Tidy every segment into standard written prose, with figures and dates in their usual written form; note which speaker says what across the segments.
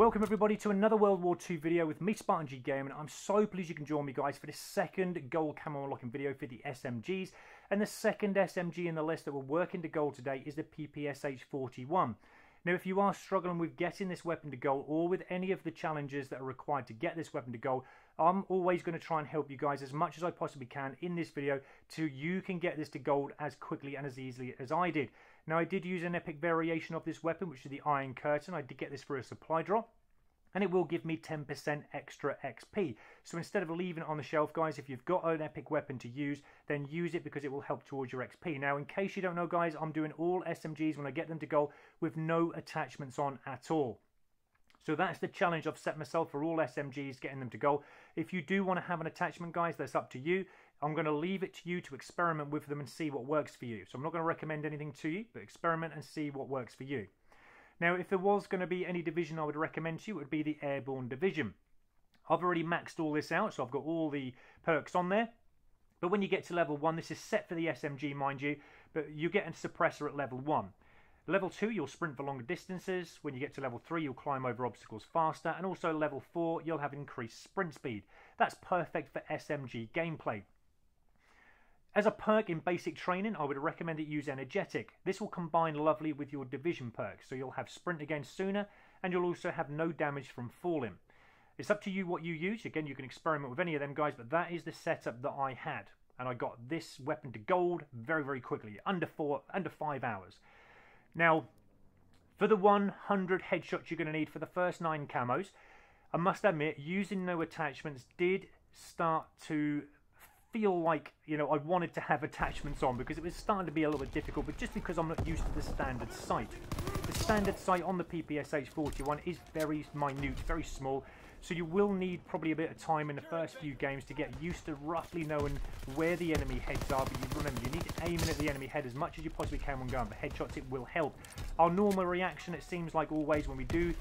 Speaker 1: Welcome everybody to another World War II video with me, Spartan G Game, and I'm so pleased you can join me guys for this second gold camo unlocking video for the SMGs. And the second SMG in the list that we're working to gold today is the PPSH-41. Now if you are struggling with getting this weapon to gold or with any of the challenges that are required to get this weapon to gold, I'm always going to try and help you guys as much as I possibly can in this video so you can get this to gold as quickly and as easily as I did. Now I did use an epic variation of this weapon, which is the Iron Curtain. I did get this for a supply drop, and it will give me 10% extra XP. So instead of leaving it on the shelf, guys, if you've got an epic weapon to use, then use it because it will help towards your XP. Now, in case you don't know, guys, I'm doing all SMGs when I get them to gold with no attachments on at all. So that's the challenge I've set myself for all SMGs, getting them to gold. If you do want to have an attachment, guys, that's up to you. I'm going to leave it to you to experiment with them and see what works for you. So I'm not going to recommend anything to you, but experiment and see what works for you. Now, if there was going to be any division I would recommend to you, it would be the Airborne Division. I've already maxed all this out, so I've got all the perks on there. But when you get to level 1, this is set for the SMG, mind you, but you get a suppressor at level 1. Level 2, you'll sprint for longer distances. When you get to level 3, you'll climb over obstacles faster. And also level 4, you'll have increased sprint speed. That's perfect for SMG gameplay. As a perk in basic training, I would recommend that you use Energetic. This will combine lovely with your division perks, so you'll have sprint again sooner, and you'll also have no damage from falling. It's up to you what you use. Again, you can experiment with any of them, guys, but that is the setup that I had. And I got this weapon to gold very, very quickly, under 5 hours. Now, for the 100 headshots you're going to need for the first 9 camos, I must admit, using no attachments did start to feel like, you know, I wanted to have attachments on because it was starting to be a little bit difficult, but just because I'm not used to the standard sight. The standard sight on the PPSH-41 is very minute, very small, so you will need probably a bit of time in the first few games to get used to roughly knowing where the enemy heads are, but you remember, you need to aim in at the enemy head as much as you possibly can when going for headshots. It will help. Our normal reaction, it seems like always when we do,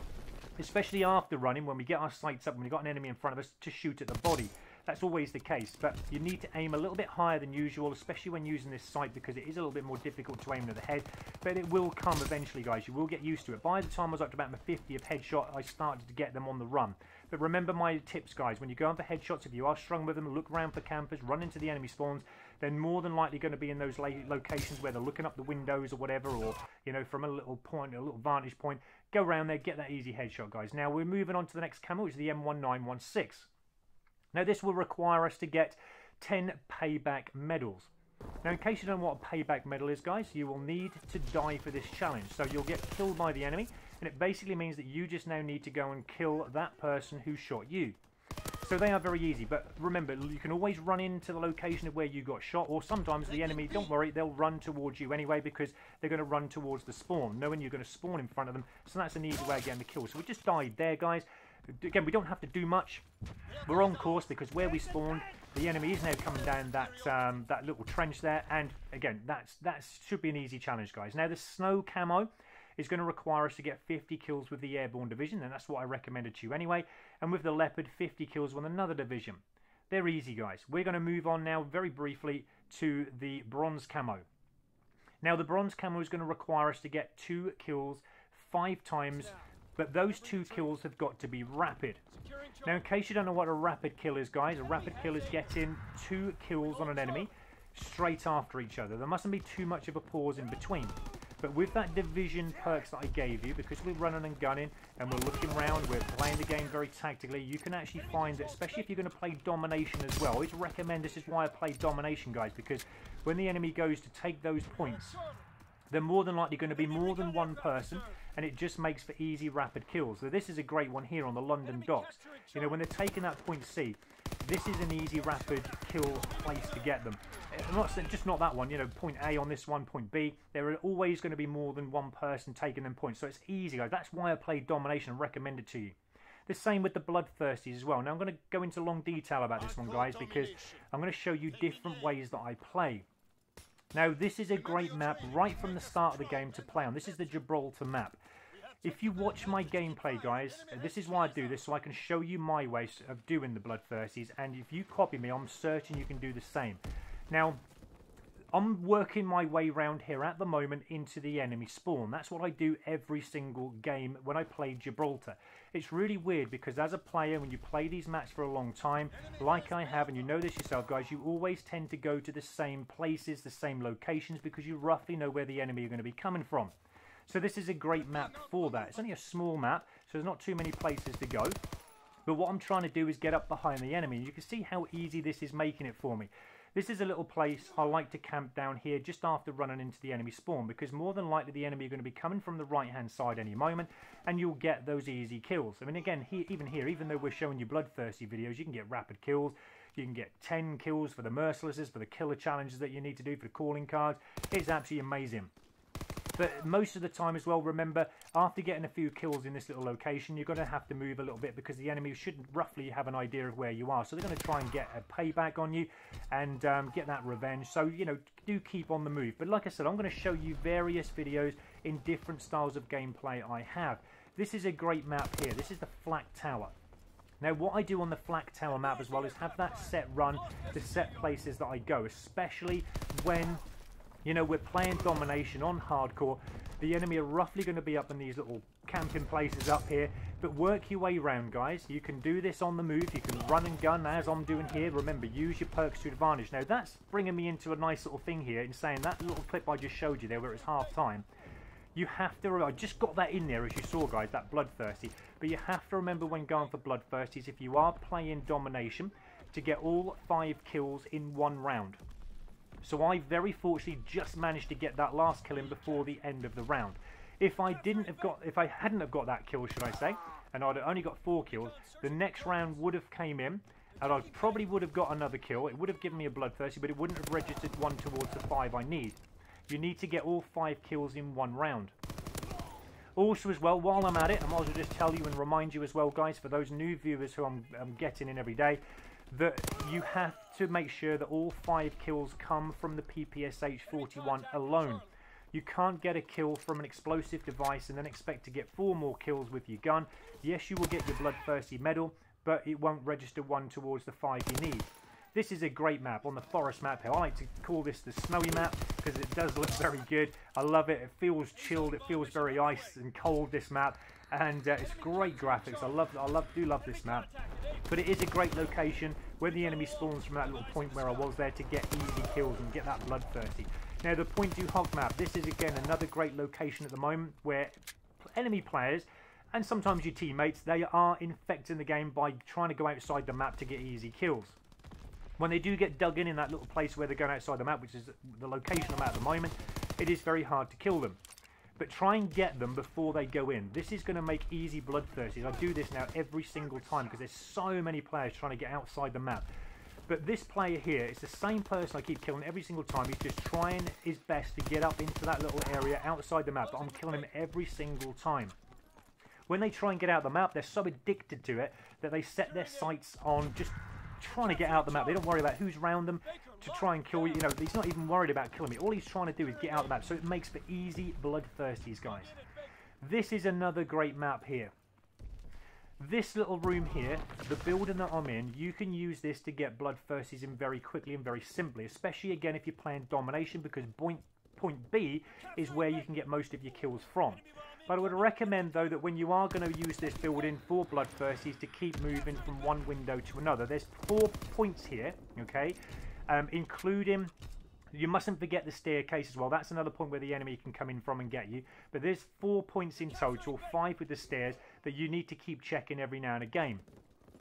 Speaker 1: especially after running, when we get our sights up, when we've got an enemy in front of us, to shoot at the body. That's always the case, but you need to aim a little bit higher than usual, especially when using this sight, because it is a little bit more difficult to aim at the head, but it will come eventually, guys. You will get used to it. By the time I was up to about my 50th headshot, I started to get them on the run. But remember my tips, guys. When you go on for headshots, if you are strung with them, look around for campers, run into the enemy spawns. They're more than likely going to be in those locations where they're looking up the windows or whatever, or, you know, from a little point, a little vantage point. Go around there, get that easy headshot, guys. Now, we're moving on to the next camo, which is the M1916. Now this will require us to get 10 Payback medals. Now in case you don't know what a Payback medal is, guys, you will need to die for this challenge. So you'll get killed by the enemy, and it basically means that you just now need to go and kill that person who shot you. So they are very easy, but remember, you can always run into the location of where you got shot, or sometimes the enemy, don't worry, they'll run towards you anyway because they're going to run towards the spawn, knowing you're going to spawn in front of them, so that's an easy way of getting the kill. So we just died there, guys. Again, we don't have to do much. We're on course because where we spawned, the enemy is now coming down that little trench there, and again, that should be an easy challenge, guys. Now the snow camo is going to require us to get 50 kills with the Airborne Division, and that's what I recommended to you anyway. And with the Leopard, 50 kills with another division. They're easy, guys. We're going to move on now very briefly to the bronze camo. Now the bronze camo is going to require us to get 2 kills 5 times, but those 2 kills have got to be rapid. Now in case you don't know what a rapid kill is, guys, a rapid kill is getting 2 kills on an enemy straight after each other. There mustn't be too much of a pause in between. But with that division perks that I gave you, because we're running and gunning and we're looking around, we're playing the game very tactically, you can actually find that, especially if you're going to play domination as well. I always recommend, this is why I play domination, guys, because when the enemy goes to take those points, they're more than likely going to be more than one person, and it just makes for easy, rapid kills. So this is a great one here on the London docks. You know, when they're taking that point C, this is an easy, rapid kill place to get them. Just not that one, you know, point A on this one, point B. There are always going to be more than one person taking them points, so it's easy, guys. That's why I play domination and recommend it to you. The same with the Bloodthirsties as well. Now I'm going to go into long detail about this one, guys, because I'm going to show you different ways that I play. Now this is a great map right from the start of the game to play on. This is the Gibraltar map. If you watch my gameplay, guys, this is why I do this, so I can show you my ways of doing the Bloodthirsties, and if you copy me, I'm certain you can do the same. Now, I'm working my way around here at the moment into the enemy spawn. That's what I do every single game when I play Gibraltar. It's really weird because as a player, when you play these maps for a long time, like I have, and you know this yourself guys, you always tend to go to the same places, the same locations, because you roughly know where the enemy are going to be coming from. So this is a great map for that. It's only a small map, so there's not too many places to go. But what I'm trying to do is get up behind the enemy. You can see how easy this is making it for me. This is a little place I like to camp down here just after running into the enemy spawn, because more than likely the enemy are going to be coming from the right hand side any moment, and you'll get those easy kills. I mean, again, even though we're showing you Bloodthirsty videos, you can get rapid kills. You can get 10 kills for the mercilesses, for the killer challenges that you need to do, for the calling cards. It's absolutely amazing. But most of the time as well, remember, after getting a few kills in this little location, you're going to have to move a little bit because the enemy should roughly have an idea of where you are. So they're going to try and get a payback on you and get that revenge. So, you know, do keep on the move. But like I said, I'm going to show you various videos in different styles of gameplay I have. This is a great map here. This is the Flak Tower. Now, what I do on the Flak Tower map as well is have that set run, the set places that I go, especially when, you know, we're playing domination on hardcore. The enemy are roughly going to be up in these little camping places up here. But work your way around, guys. You can do this on the move. You can run and gun as I'm doing here. Remember, use your perks to advantage. Now, that's bringing me into a nice little thing here in saying that little clip I just showed you there where it's half time. You have to remember, I just got that in there as you saw, guys, that Bloodthirsty. But you have to remember when going for Bloodthirsties, if you are playing domination, to get all 5 kills in one round. So I very fortunately just managed to get that last kill in before the end of the round. If I hadn't have got that kill, should I say, and I'd only got 4 kills, the next round would have came in, and I probably would have got another kill. It would have given me a Bloodthirsty, but it wouldn't have registered one towards the 5 I need. You need to get all 5 kills in one round. Also as well, while I'm at it, I might as well just tell you and remind you as well, guys, for those new viewers who I'm getting in every day, that you have to make sure that all 5 kills come from the PPSH-41 alone. You can't get a kill from an explosive device and then expect to get 4 more kills with your gun. Yes, you will get your Bloodthirsty medal, but it won't register one towards the 5 you need. This is a great map on the forest map here. I like to call this the snowy map because it does look very good. I love it. It feels chilled. It feels very ice and cold, this map. And it's great graphics. I do love this map. But it is a great location where the enemy spawns from that little point where I was there to get easy kills and get that Bloodthirsty. Now the Point Du Hoc map, this is again another great location at the moment where enemy players and sometimes your teammates, they are infecting the game by trying to go outside the map to get easy kills. When they do get dug in that little place where they're going outside the map, which is the location I'm at the moment, it is very hard to kill them. But try and get them before they go in. This is going to make easy Bloodthirsties. I do this now every single time because there's so many players trying to get outside the map. But this player here, it's the same person I keep killing every single time. He's just trying his best to get up into that little area outside the map, but I'm killing him every single time. When they try and get out of the map, they're so addicted to it that they set their sights on just trying to get out the map. They don't worry about who's around them to try and kill you. You know, he's not even worried about killing me. All he's trying to do is get out the map. So it makes for easy Bloodthirsties, guys. This is another great map here. This little room here, the building that I'm in, you can use this to get Bloodthirsties in very quickly and very simply, especially again if you're playing domination, because point B is where you can get most of your kills from. But I would recommend, though, that when you are going to use this building for Bloodthirsties, to keep moving from one window to another. There's 4 points here, okay, including, you mustn't forget the staircase as well. That's another point where the enemy can come in from and get you. But there's 4 points in total, 5 with the stairs, that you need to keep checking every now and again.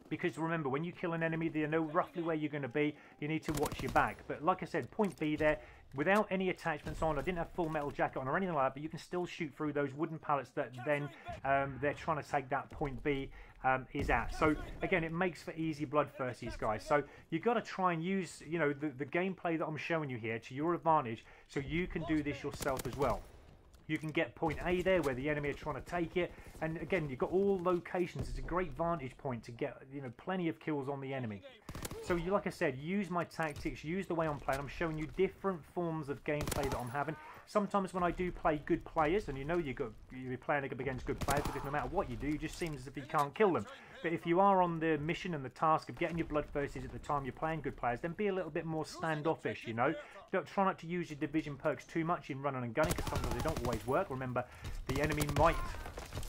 Speaker 1: Because remember, when you kill an enemy, they know roughly where you're going to be. You need to watch your back. But like I said, point B there, without any attachments on, I didn't have full metal jacket on or anything like that, but you can still shoot through those wooden pallets that then they're trying to take that point B is at. So again, it makes for easy Bloodthirsties, guys. So you've got to try and use, you know, the gameplay that I'm showing you here to your advantage, so you can do this yourself as well. You can get point A there where the enemy are trying to take it, and again, you've got all locations. It's a great vantage point to get, you know, plenty of kills on the enemy. So like I said, use my tactics, use the way I'm playing. I'm showing you different forms of gameplay that I'm having. Sometimes when I do play good players, and you know you're playing against good players, because no matter what you do, it just seems as if you can't kill them. But if you are on the mission and the task of getting your bloodthirsties at the time you're playing good players, then be a little bit more standoffish, you know. Try not to use your division perks too much in running and gunning, because sometimes they don't always work. Remember, the enemy might,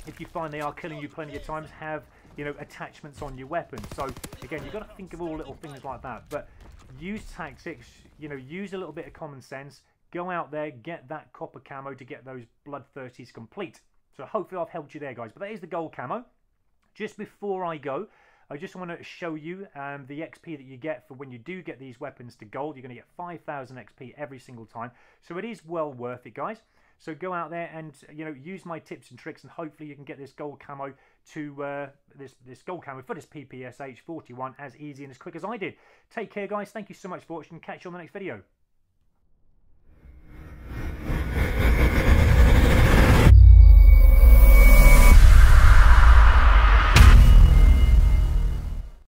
Speaker 1: if you find they are killing you plenty of times, have, you know, attachments on your weapon. So again, you've got to think of all little things like that. But use tactics, you know, use a little bit of common sense. Go out there, get that copper camo to get those bloodthirsties complete. So hopefully I've helped you there, guys. But that is the gold camo. Just before I go, I just want to show you the XP that you get for when you do get these weapons to gold. You're going to get 5,000 XP every single time. So it is well worth it, guys. So go out there and, you know, use my tips and tricks, and hopefully you can get this gold camo to this gold camo for this PPSH-41 as easy and as quick as I did. Take care, guys. Thank you so much for watching. Catch you on the next video.